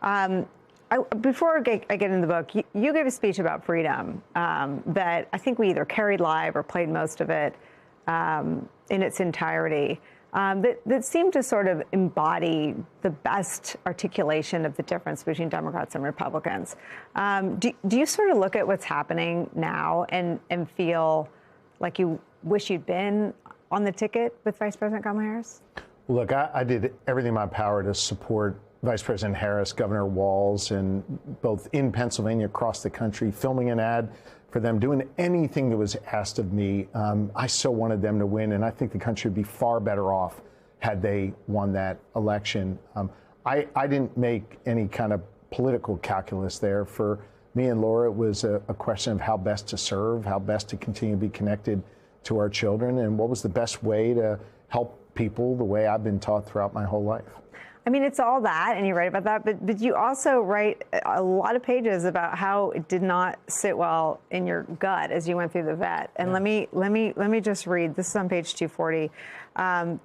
Before I get into the book, you gave a speech about freedom that I think we either carried live or played most of it in its entirety. That seemed to sort of embody the best articulation of the difference between Democrats and Republicans. Do you sort of look at what's happening now and feel like you wish you'd been on the ticket with Vice President Kamala Harris? Look, I did everything in my power to support Vice President Harris, Governor Walz, and both in Pennsylvania, across the country, filming an ad for them, doing anything that was asked of me. I so wanted them to win, and I think the country would be far better off had they won that election. I didn't make any kind of political calculus there. For me and Laura, it was a question of how best to serve, how best to continue to be connected to our children, and what was the best way to help people the way I've been taught throughout my whole life. I mean, it's all that, and you write about that, but you also write a lot of pages about how it did not sit well in your gut as you went through the vet. And yeah. let me just read. This is on page 240.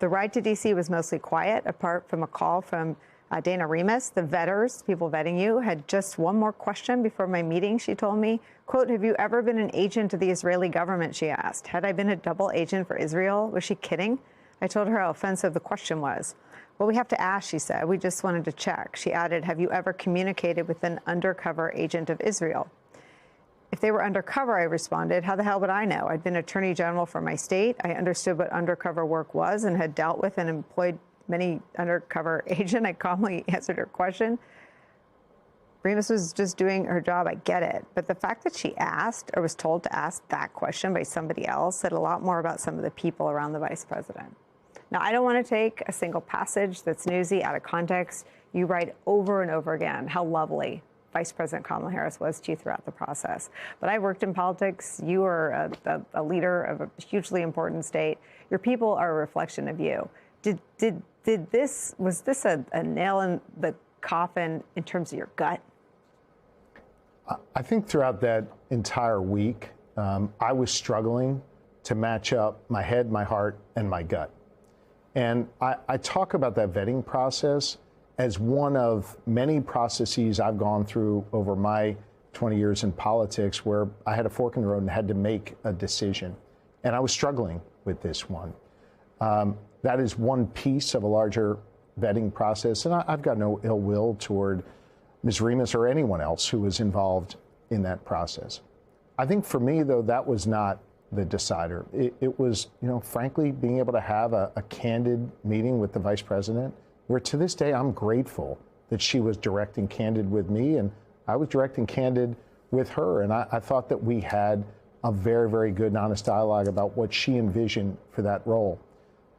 The ride to D.C. was mostly quiet, apart from a call from Dana Remus. The vetters, people vetting you, had just one more question before my meeting, she told me. Quote, "Have you ever been an agent of the Israeli government?" she asked. Had I been a double agent for Israel? Was she kidding? I told her how offensive the question was. Well, we have to ask, she said. We just wanted to check. She added, have you ever communicated with an undercover agent of Israel? If they were undercover, I responded, how the hell would I know? I'd been attorney general for my state. I understood what undercover work was and had dealt with and employed many undercover agents. I calmly answered her question. Remus was just doing her job. I get it. But the fact that she asked or was told to ask that question by somebody else said a lot more about some of the people around the vice president. Now, I don't want to take a single passage that's newsy out of context. You write over and over again how lovely Vice President Kamala Harris was to you throughout the process. But I worked in politics. You are a leader of a hugely important state. Your people are a reflection of you. Was this a nail in the coffin in terms of your gut? I think throughout that entire week, I was struggling to match up my head, my heart, and my gut. And I talk about that vetting process as one of many processes I've gone through over my 20 years in politics where I had a fork in the road and had to make a decision. And I was struggling with this one. That is one piece of a larger vetting process. And I've got no ill will toward Ms. Remus or anyone else who was involved in that process. I think for me, though, that was not the decider. It was, frankly, being able to have a candid meeting with the vice president, where to this day I'm grateful that she was direct and candid with me, and I was direct and candid with her. And I thought that we had a very, very good and honest dialogue about what she envisioned for that role.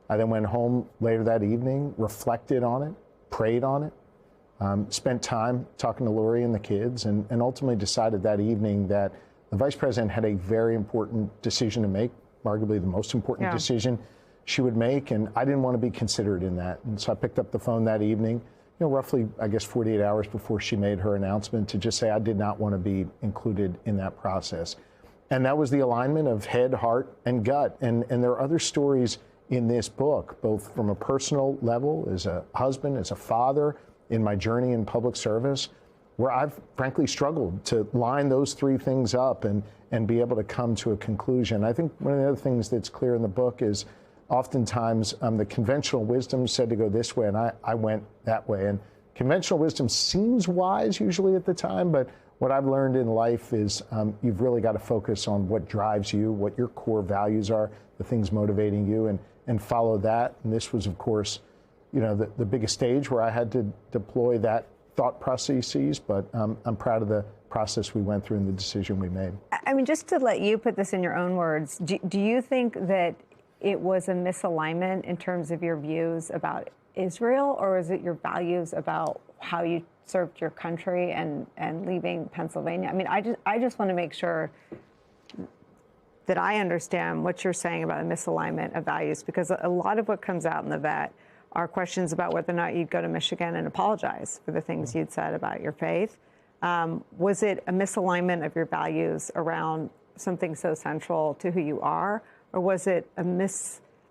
I then went home later that evening, reflected on it, prayed on it, spent time talking to Lori and the kids, and ultimately decided that evening that the vice president had a very important decision to make, arguably the most important decision she would make, and I didn't want to be considered in that. And so I picked up the phone that evening, roughly, I guess, 48 hours before she made her announcement, to just say I did not want to be included in that process. And that was the alignment of head, heart, and gut. And there are other stories in this book, both from a personal level, as a husband, as a father, in my journey in public service, where I've frankly struggled to line those three things up and be able to come to a conclusion. I think one of the other things that's clear in the book is oftentimes the conventional wisdom said to go this way, and I went that way. And conventional wisdom seems wise usually at the time, but what I've learned in life is you've really got to focus on what drives you, what your core values are, the things motivating you, and follow that. And this was, of course, the biggest stage where I had to deploy that thought processes, but I'm proud of the process we went through and the decision we made. I mean, just to let you put this in your own words, do you think that it was a misalignment in terms of your views about Israel, or is it your values about how you served your country and leaving Pennsylvania? I mean, I just want to make sure that I understand what you're saying about a misalignment of values, because a lot of what comes out in the vet are questions about whether or not you'd go to Michigan and apologize for the things you'd said about your faith. Was it a misalignment of your values around something so central to who you are, or was it a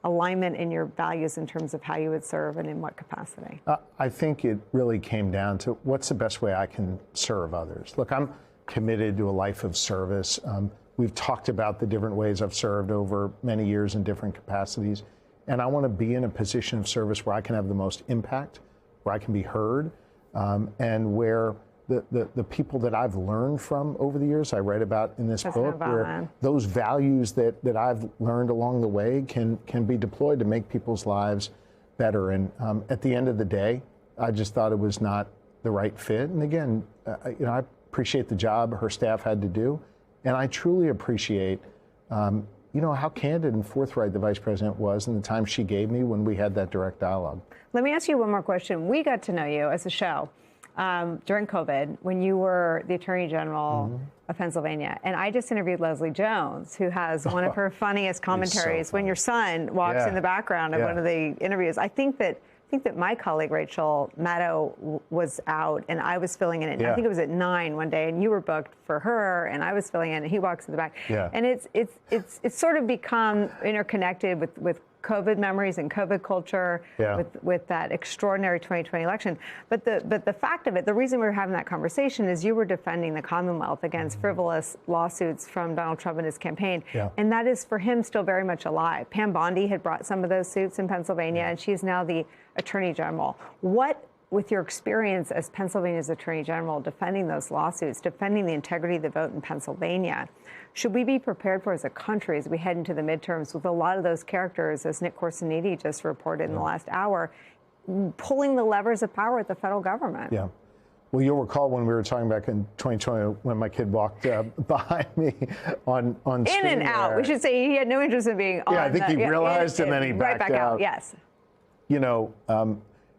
alignment in your values in terms of how you would serve and in what capacity? I think it really came down to what's the best way I can serve others. Look, I'm committed to a life of service. We've talked about the different ways I've served over many years in different capacities. And I want to be in a position of service where I can have the most impact, where I can be heard, and where the people that I've learned from over the years, I write about in this book, where those values that I've learned along the way can be deployed to make people's lives better. And at the end of the day, I just thought it was not the right fit. And again, I appreciate the job her staff had to do, and I truly appreciate how candid and forthright the vice president was in the time she gave me when we had that direct dialogue. Let me ask you one more question. We got to know you as a show during COVID when you were the Attorney General of Pennsylvania. And I just interviewed Leslie Jones, who has one of her funniest commentaries when your son walks in the background of one of the interviews. I think that my colleague Rachel Maddow was out, and I was filling in. I think it was at 9 one day, and you were booked for her, and I was filling in, and he walks in the back. And it's sort of become interconnected with COVID memories and COVID culture, with that extraordinary 2020 election. But the fact of it, the reason we were having that conversation is you were defending the Commonwealth against frivolous lawsuits from Donald Trump and his campaign. And that is, for him, still very much alive. Pam Bondi had brought some of those suits in Pennsylvania, and she is now the Attorney General. What, with your experience as Pennsylvania's Attorney General, defending those lawsuits, defending the integrity of the vote in Pennsylvania, should we be prepared for as a country as we head into the midterms with a lot of those characters, as Nick Corsiniti just reported in the last hour, pulling the levers of power at the federal government? Well, you'll recall when we were talking back in 2020 when my kid walked behind me on screen. In and out. We should say he had no interest in being on. I think he realized and then he backed right back out. Yes.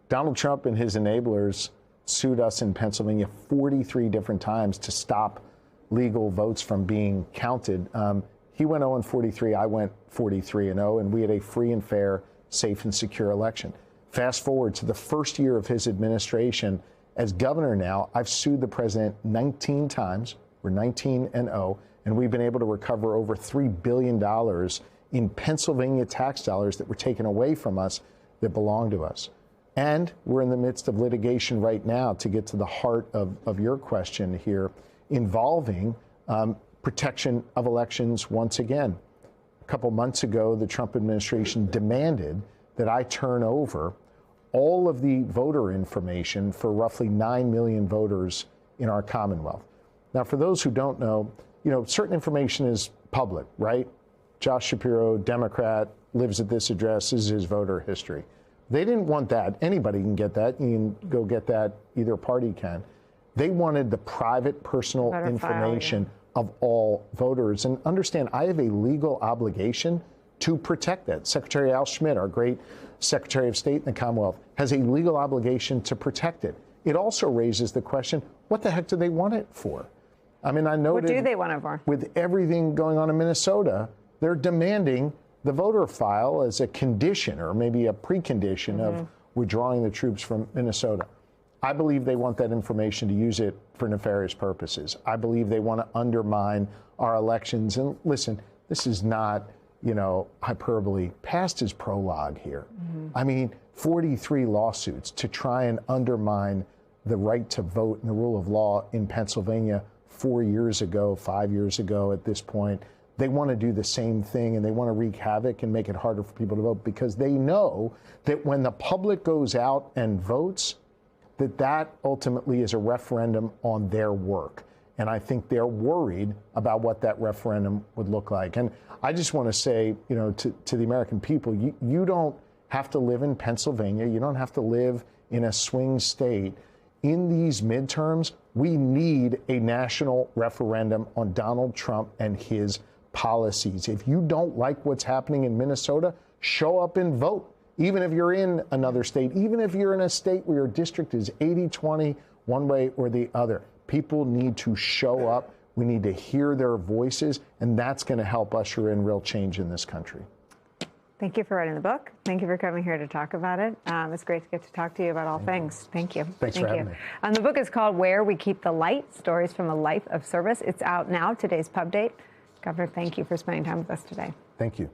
Donald Trump and his enablers sued us in Pennsylvania 43 different times to stop legal votes from being counted. He went 0-43, I went 43-0, and we had a free and fair, safe and secure election. Fast forward to the first year of his administration as governor now, I've sued the president 19 times. We're 19-0, and we've been able to recover over $3 billion in Pennsylvania tax dollars that were taken away from us that belong to us. And we're in the midst of litigation right now to get to the heart of your question here, involving protection of elections once again. A couple months ago, the Trump administration demanded that I turn over all of the voter information for roughly 9 million voters in our Commonwealth. Now, for those who don't know, certain information is public, right? Josh Shapiro, Democrat, lives at this address. This is his voter history. They didn't want that. Anybody can get that. You can go get that. Either party can. They wanted the private, personal information of all voters. And understand, I have a legal obligation to protect that. Secretary Al Schmidt, our great Secretary of State in the Commonwealth, has a legal obligation to protect it. It also raises the question, what the heck do they want it for? I mean, I noted, what do they want it for? With everything going on in Minnesota, they're demanding the voter file as a condition or maybe a precondition of withdrawing the troops from Minnesota. I believe they want that information to use it for nefarious purposes. I believe they want to undermine our elections. And listen, this is not, hyperbole. Past is prologue here. I mean, 43 lawsuits to try and undermine the right to vote and the rule of law in Pennsylvania 4 years ago, 5 years ago at this point. They want to do the same thing, and they want to wreak havoc and make it harder for people to vote because they know that when the public goes out and votes, that ultimately is a referendum on their work. And I think they're worried about what that referendum would look like. And I just want to say, to the American people, you don't have to live in Pennsylvania. You don't have to live in a swing state. In these midterms, we need a national referendum on Donald Trump and his policies. If you don't like what's happening in Minnesota, show up and vote. Even if you're in another state, even if you're in a state where your district is 80-20, one way or the other, people need to show up. We need to hear their voices, and that's going to help usher in real change in this country. Thank you for writing the book. Thank you for coming here to talk about it. It's great to get to talk to you about all things. Thank you. Thanks for having me. The book is called Where We Keep the Light, Stories from a Life of Service. It's out now, today's pub date. Governor, thank you for spending time with us today. Thank you.